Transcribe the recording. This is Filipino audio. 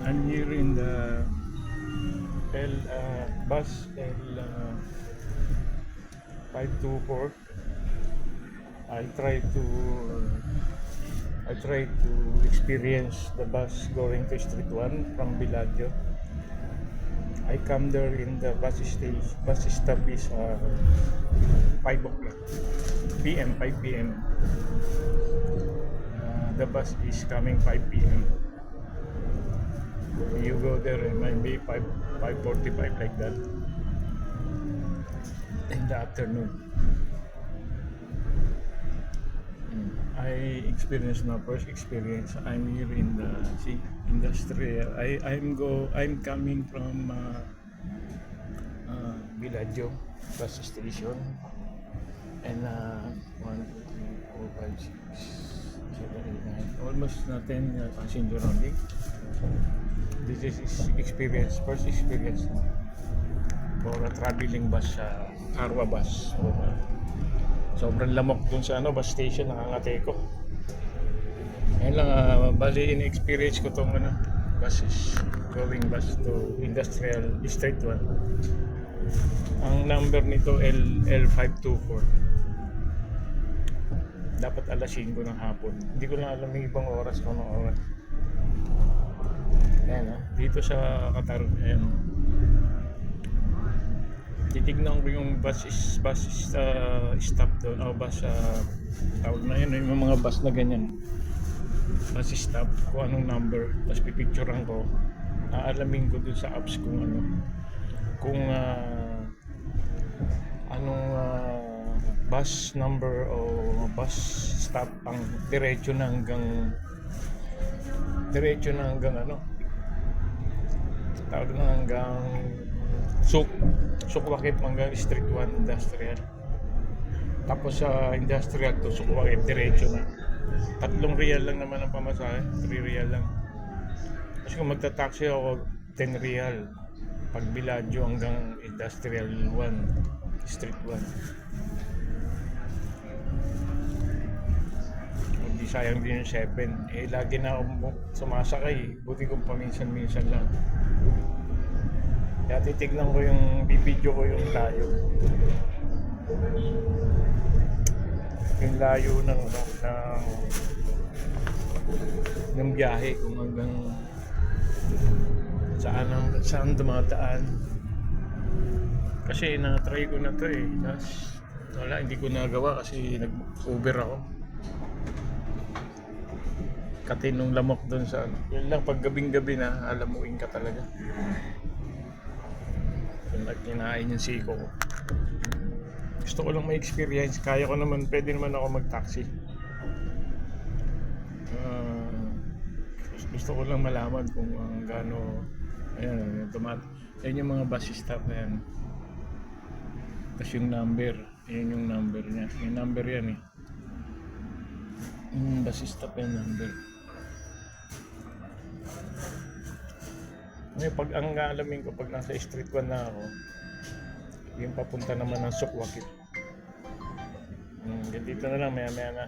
I'm here in the bus L 524. I try to I try to experience the bus going to Street 1 from Villaggio. I come there in the bus stop is 5 o'clock p.m. 5 p.m. The bus is coming 5 p.m. You go there, it might be 5:45 like that in the afternoon. I experienced my first experience. I'm here in the industrial. I'm coming from Villaggio bus station, and 1, 2, 3, 4, 5, 6, 7, 8, 9, almost 10 passenger only. This is first experience for a traveling bus sa Carwa bus. Sobrang lamok dun sa bus station, nakangate ko. Ayun lang, bali in-experience ko tong buses, going bus to Industrial District 1. Ang number nito L524. Dapat alas 5 ng hapon. Hindi ko lang alam yung ibang oras kung anong oras. Ayan, dito sa Qatar, ayan. Titignan ko yung bus stop doon, o bus tawag na yun, yung mga bus na ganyan, bus stop, kung anong number, tapos pipicturean ko, aalamin ko doon sa apps kung kung anong bus number o bus stop ang diretso na hanggang tawag na hanggang Sukwakit hanggang Street 1 Industrial. Tapos sa Industrial to Sukwakit diretso na. 3 real lang naman ang pamasahe, 3 real lang. Kasi kung magta-taxi ako, 10 real. Pag Villaggio hanggang Industrial 1, Street 1. Hindi sayang din yung 7. Lagi na ako sumasakay. Buti kong paminsan-minsan lang. Kaya titignan ko bibidyo ko yung layo. Yung layo ng biyahe, kung hanggang saan dumataan. Kasi na-try ko na to tapos wala, hindi ko nagawa kasi nag-Uber ako. Katinong lamok dun sa yun lang, pag gabing-gabi na, alamuin ka talaga. Kinain yung siko ko. Gusto ko lang ma-experience. Kaya ko naman, pwede naman ako mag-taxi. Gusto ko lang malaman kung gaano. Ayan, yung mga bus stop na yan. Tapos yung number, ayan yung number niya. Yung number yan bus stop yung number. Ngayon, pag ang alamin ko, pag nasa Street 1 na ako, yung papunta naman ng Sukwakit. Dito na lang, maya-maya na.